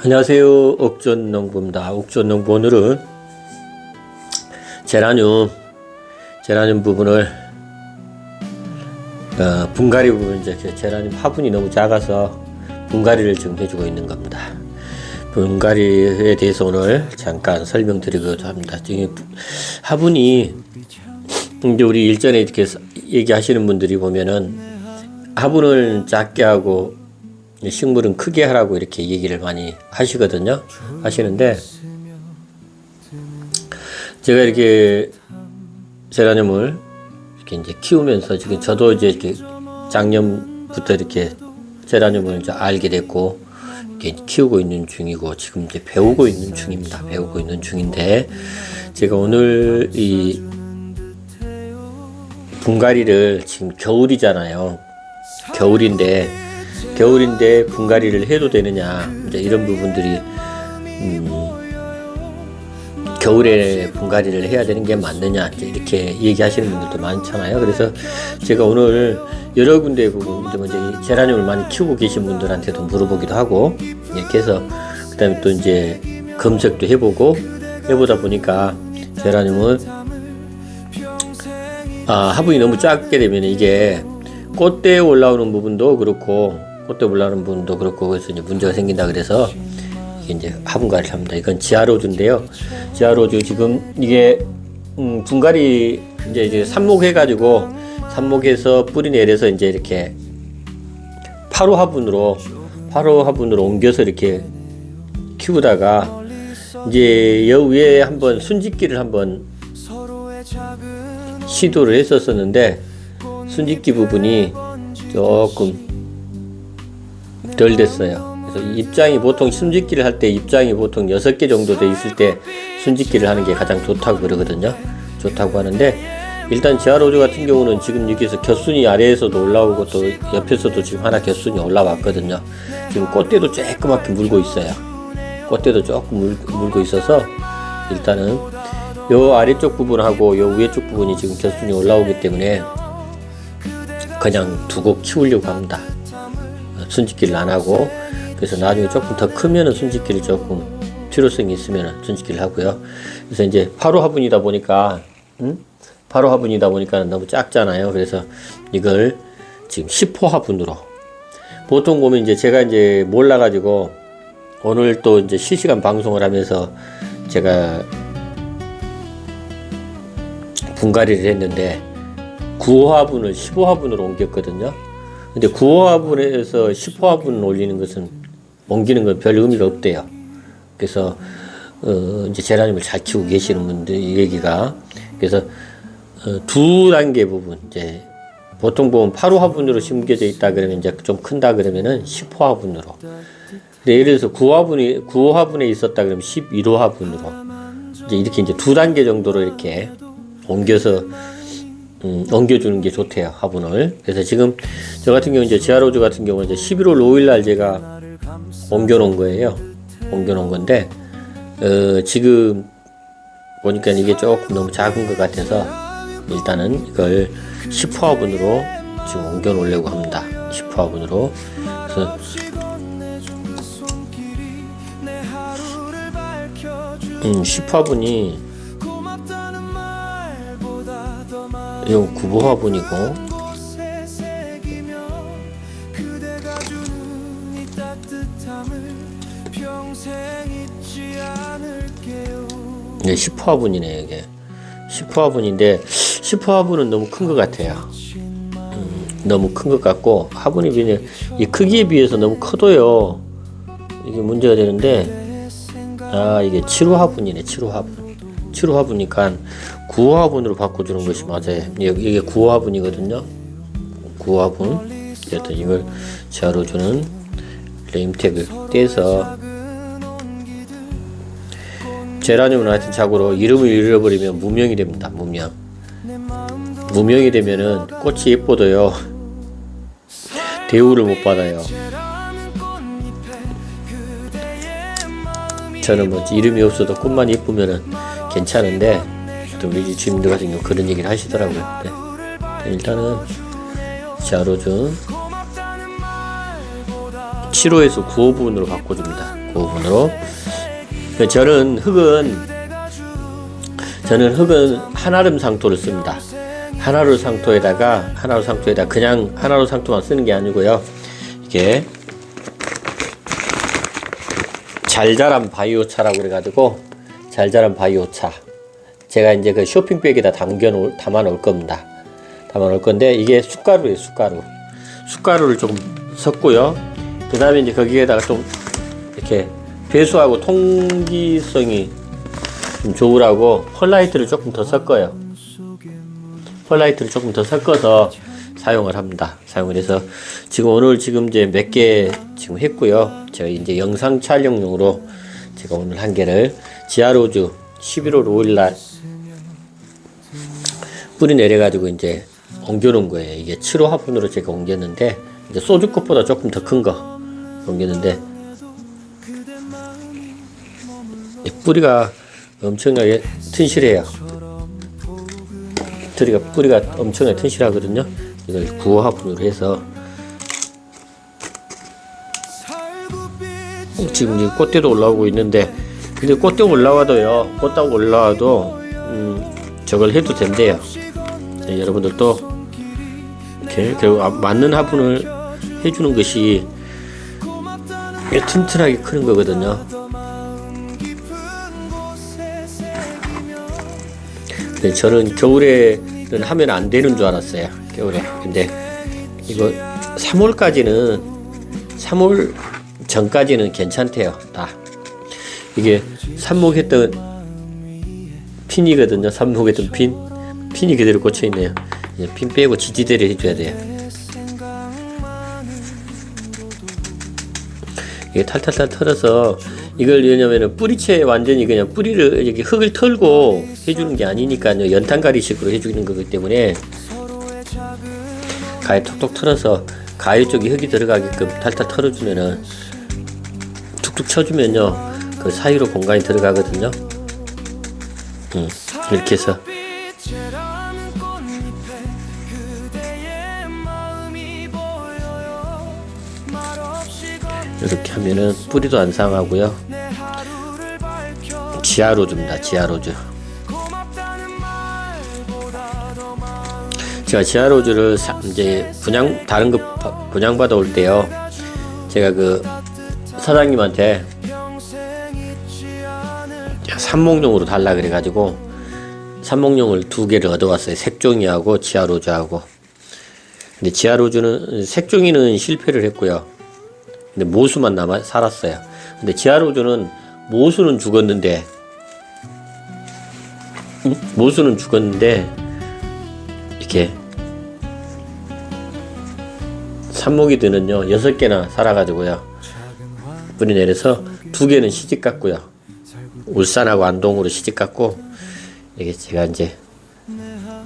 안녕하세요. 옥존농부입니다. 옥존농부 오늘은 제라늄 부분을 분갈이 부분, 이제 제라늄 화분이 너무 작아서 분갈이를 지금 해주고 있는 겁니다. 분갈이에 대해서 오늘 잠깐 설명드리고자 합니다. 화분이 이제 우리 일전에 이렇게 얘기하시는 분들이 보면은 화분을 작게 하고 식물은 크게 하라고 이렇게 얘기를 많이 하시는데, 제가 이렇게 제라늄을 이렇게 이제 키우면서 지금 저도 이제 이렇게 작년부터 이렇게 제라늄을 이제 알게 됐고 이렇게 키우고 있는 중이고 지금 이제 배우고 있는 중입니다. 배우고 있는 중인데, 제가 오늘 이 분갈이를 지금 겨울이잖아요. 겨울인데 분갈이를 해도 되느냐, 이제 이런 부분들이 겨울에 분갈이를 해야 되는 게 맞느냐, 이렇게 얘기하시는 분들도 많잖아요. 그래서 제가 오늘 여러 군데 보고 이제 먼저 제라늄을 많이 키우고 계신 분들한테도 물어보기도 하고 이렇게 해서 그다음에 또 이제 검색도 해보다 보니까 제라늄은 화분이 너무 작게 되면 이게 꽃대에 올라오는 부분도 그렇고 그래서 이제 문제가 생긴다. 그래서 이게 이제 화분갈이를 합니다. 이건 지하로즈인데요. 지하로즈 지금 이게 분갈이 이제 삽목해가지고 삽목해서 뿌리 내려서 이제 이렇게 파로 화분으로 옮겨서 이렇게 키우다가 이제 여 위에 한번 순짓기를 한번 시도를 했었었는데 순짓기 부분이 조금 덜 됐어요. 그래서 입장이 보통 순짓기를 할 때 입장이 보통 6개 정도 돼 있을 때 순짓기를 하는 게 가장 좋다고 그러거든요. 좋다고 하는데, 일단 지하로즈 같은 경우는 지금 여기서 겨순이 아래에서도 올라오고 또 옆에서도 지금 하나 겨순이 올라왔거든요. 지금 꽃대도 조그맣게 물고 있어요. 꽃대도 조금 물고 있어서 일단은 요 아래쪽 부분하고 요 위에쪽 부분이 지금 겨순이 올라오기 때문에 그냥 두고 키우려고 합니다. 순짓기를 안 하고. 그래서 나중에 조금 더 크면은 순짓기를 조금 필요성이 있으면 순짓기를 하고요. 그래서 이제 파로 화분이다 보니까 너무 작잖아요. 그래서 이걸 지금 10호 화분으로, 보통 보면 이제 제가 이제 몰라가지고 오늘 또 이제 실시간 방송을 하면서 제가 분갈이를 했는데 9호 화분을 15호 화분으로 옮겼거든요. 근데 9호 화분에서 10호 화분을 옮기는 건 별 의미가 없대요. 그래서 이제 제라늄을 잘 키우고 계시는 분들 얘기가, 그래서 두 단계 부분, 이제 보통 보면 8호 화분으로 심겨져 있다 그러면 이제 좀 큰다 그러면은 10호 화분으로. 근데 예를 들어서 9호 화분에 있었다 그러면 11호 화분으로 이제 이렇게 이제 두 단계 정도로 이렇게 옮겨주는 게 좋대요, 화분을. 그래서 지금 저 같은 경우 이제 지하로즈 같은 경우는 이제 11월 5일 날 제가 옮겨놓은 건데, 지금 보니까 이게 조금 너무 작은 것 같아서 일단은 이걸 10호 화분으로 지금 옮겨놓으려고 합니다. 10호 화분으로. 그래서 10호 화분이 이건 9호 화분이고, 네, 10호 화분이네. 이게 10호 화분인데 10호 화분은 너무 큰 것 같아요. 너무 큰 것 같고, 화분이 그냥 이 크기에 비해서 너무 커도요 이게 문제가 되는데, 이게 7호 화분이네. 7호 화분이니까 9호 화분으로 바꿔주는 것이 맞아요. 이게 9호 화분이거든요. 9호 화분. 여튼 이걸 지하로즈는 네임택을 떼서, 제라늄은 하여튼 자고로 이름을 잃어버리면 무명이 됩니다. 무명이 되면은 꽃이 예뻐도요 대우를 못 받아요. 저는 뭐 이름이 없어도 꽃만 예쁘면은 괜찮은데, 또 우리 주민들 같은 경우 그런 얘기를 하시더라고요. 네. 일단은 지하로즈 7호에서 9호분으로 바꿔줍니다. 9호분으로. 저는 흙은 한아름 상토를 씁니다. 한아름 상토에다가 그냥 한아름 상토만 쓰는 게 아니고요. 이게 잘 자란 바이오차라고 그래가지고 잘 자란 바이오차. 제가 이제 그 쇼핑백에다 담아 놓을 겁니다. 담아 놓을 건데 이게 숟가루예요. 숟가루를 조금 섞고요. 그 다음에 이제 거기에다가 좀 이렇게 배수하고 통기성이 좀 좋으라고 펄라이트를 조금 더 섞어요. 펄라이트를 조금 더 섞어서 사용을 합니다. 사용을 해서 오늘 이제 몇 개 지금 했고요. 제가 이제 영상 촬영용으로 제가 오늘 한 개를 지하로즈 11월 5일날 뿌리 내려가지고 이제 옮겨놓은 거예요. 이게 7호 화분으로 제가 옮겼는데 이제 소주컵보다 조금 더 큰 거 옮겼는데 뿌리가 엄청나게 튼실해요. 뿌리가 엄청나게 튼실하거든요. 이걸 9호 화분으로 해서 지금 이 꽃대도 올라오고 있는데 근데 꽃대 올라와도 저걸 해도 된대요. 네, 여러분들도 이렇게 결국 맞는 화분을 해주는 것이 튼튼하게 크는 거거든요. 근데 저는 겨울에는 하면 안 되는 줄 알았어요. 겨울에. 근데 이거 3월 전까지는 괜찮대요. 다. 이게 삽목했던 핀이거든요. 삽목했던 핀이 그대로 꽂혀 있네요. 이제 핀 빼고 지지대를 해줘야 돼요. 이게 탈탈탈 털어서 이걸 왜냐면은 뿌리채 완전히 그냥 뿌리를 이렇게 흙을 털고 해주는 게 아니니까요. 연탄가리식으로 해주는 거기 때문에 가위 톡톡 털어서 가위 쪽에 흙이 들어가게끔 탈탈 털어주면은 툭툭 쳐주면요 그 사이로 공간이 들어가거든요. 이렇게 해서 이렇게 하면은 뿌리도 안 상하고요. 지하로즈입니다. 지하로즈. 제가 지하로즈를 이제 다른 거 분양받아 올 때요. 제가 그 사장님한테 삽목용으로 달라 그래가지고 삽목용을 2개를 얻어왔어요. 색종이하고 지하로즈하고. 근데 지하로즈는 색종이는 실패를 했고요. 근데 모수만 살았어요. 근데 지하로즈는 모수는 죽었는데 이렇게 삽목이 드는요 6개나 살아가지고요 뿌리 내려서 2개는 시집 갔고요. 울산하고 안동으로 시집 갔고 이게 제가 이제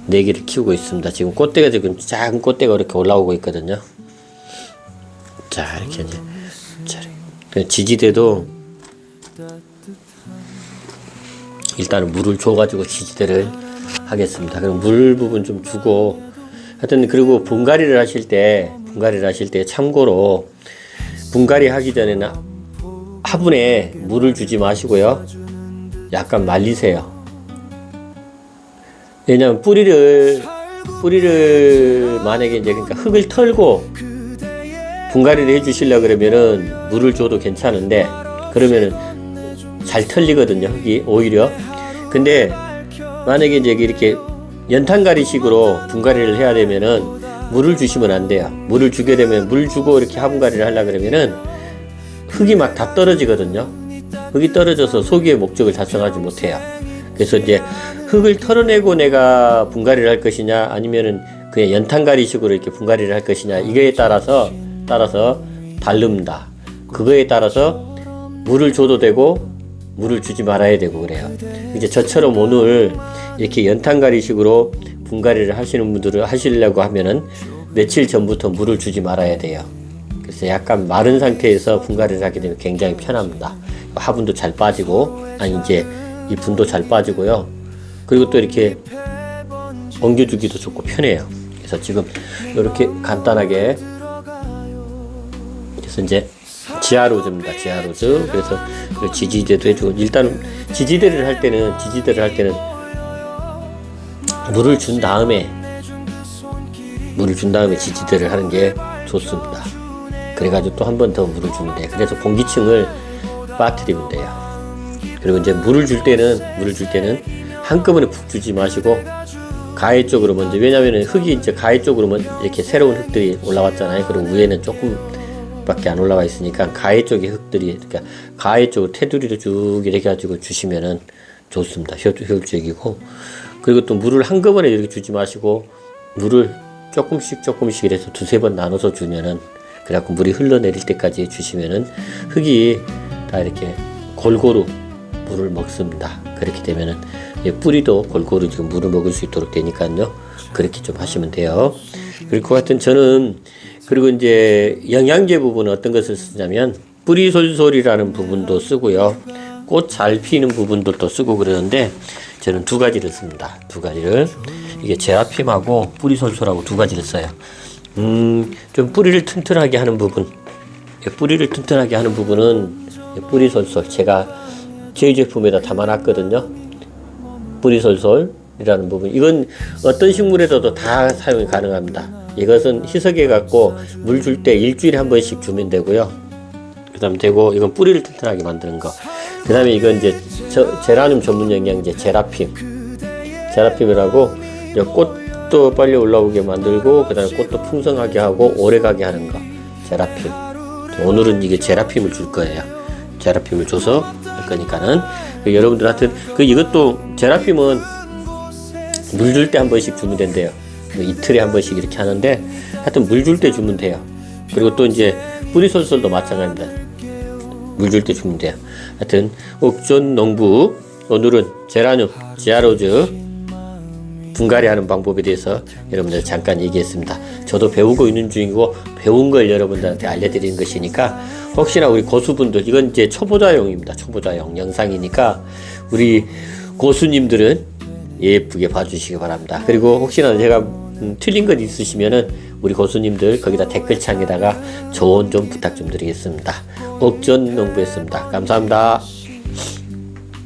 4개를 키우고 있습니다. 지금 꽃대가 작은 꽃대가 이렇게 올라오고 있거든요. 자 이렇게 이제 지지대도 일단은 물을 줘가지고 지지대를 하겠습니다. 그럼 물 부분 좀 주고 하여튼 그리고 분갈이를 하실 때 참고로 분갈이 하기 전에는 화분에 물을 주지 마시고요. 약간 말리세요. 왜냐면 뿌리를 만약에 이제 그러니까 흙을 털고 분갈이를 해주시려 그러면은 물을 줘도 괜찮은데 그러면은 잘 털리거든요. 흙이 오히려. 근데 만약에 이제 이렇게 연탄가리식으로 분갈이를 해야 되면은 물을 주시면 안 돼요. 물을 주게 되면 물 주고 이렇게 화분갈이를 하려 그러면은 흙이 막 다 떨어지거든요. 흙이 떨어져서 소기의 목적을 달성하지 못해요. 그래서 이제 흙을 털어내고 내가 분갈이를 할 것이냐 아니면은 그냥 연탄가리식으로 이렇게 분갈이를 할 것이냐 이거에 따라서 다릅니다. 그거에 따라서 물을 줘도 되고 물을 주지 말아야 되고 그래요. 이제 저처럼 오늘 이렇게 연탄가리식으로 분갈이를 하시는 분들을 하시려고 하면은 며칠 전부터 물을 주지 말아야 돼요. 그래서 약간 마른 상태에서 분갈이를 하게 되면 굉장히 편합니다. 화분도 잘 빠지고 이제 이 분도 잘 빠지고요. 그리고 또 이렇게 옮겨주기도 좋고 편해요. 그래서 지금 이렇게 간단하게 그래서 이제 지하로즈입니다. 지하로즈. 그래서 그 지지대도 해주고, 일단 지지대를 할 때는 물을 준 다음에 지지대를 하는 게 좋습니다. 그래가지고 또 한 번 더 물을 주면 돼요. 그래서 공기층을 빠뜨리면 돼요. 그리고 이제 물을 줄 때는 한꺼번에 푹 주지 마시고 가해 쪽으로 먼저, 왜냐면은 흙이 이제 가해 쪽으로 이렇게 새로운 흙들이 올라왔잖아요. 그리고 위에는 조금밖에 안 올라와 있으니까 가해 쪽의 흙들이, 그러니까 가해 쪽으로 테두리를 쭉 이렇게 가지고 주시면은 좋습니다. 효율적이고. 그리고 또 물을 한꺼번에 이렇게 주지 마시고 물을 조금씩 이래서 두세 번 나눠서 주면은, 그래갖고 물이 흘러내릴 때까지 주시면은 흙이 다 이렇게 골고루 물을 먹습니다. 그렇게 되면은 뿌리도 골고루 지금 물을 먹을 수 있도록 되니까요. 그렇게 좀 하시면 돼요. 그리고 하여튼 저는, 그리고 이제 영양제 부분은 어떤 것을 쓰냐면 뿌리솔솔이라는 부분도 쓰고요. 꽃 잘 피는 부분들도 쓰고 그러는데 저는 두 가지를 씁니다. 두 가지를. 이게 제라핌하고 뿌리솔솔하고 두 가지를 써요. 좀 뿌리를 튼튼하게 하는 부분. 뿌리를 튼튼하게 하는 부분은 뿌리솔솔. 제가 저희 제품에다 담아놨거든요. 뿌리솔솔이라는 부분. 이건 어떤 식물에서도 다 사용이 가능합니다. 이것은 희석해 갖고 물 줄 때 일주일에 한 번씩 주면 되고요. 그 다음 되고, 이건 뿌리를 튼튼하게 만드는 거. 그 다음에 이건 이제 제라늄 전문 영양제 제라핌이라고 꽃도 빨리 올라오게 만들고, 그 다음에 꽃도 풍성하게 하고 오래가게 하는 거. 제라핌. 오늘은 이게 제라핌을 줄 거예요. 제라핌을 줘서 할 거니까는. 여러분들 하여튼 이것도 제라핌은 물 줄 때 한 번씩 주면 된대요. 이틀에 한 번씩 이렇게 하는데, 하여튼 물 줄 때 주면 돼요. 그리고 또 이제 뿌리솔솔도 마찬가지입니다. 물 줄 때 주면 돼요. 하여튼 옥존 농부, 오늘은 제라늄, 지하로즈 분갈이하는 방법에 대해서 여러분들 잠깐 얘기했습니다. 저도 배우고 있는 중이고 배운 걸 여러분들한테 알려드리는 것이니까, 혹시나 우리 고수분들, 이건 이제 초보자용입니다. 초보자용 영상이니까 우리 고수님들은 예쁘게 봐주시기 바랍니다. 그리고 혹시나 제가 틀린 것 있으시면은 우리 고수님들 거기다 댓글창에다가 조언 좀 부탁 좀 드리겠습니다. 옥전 농부였습니다. 감사합니다.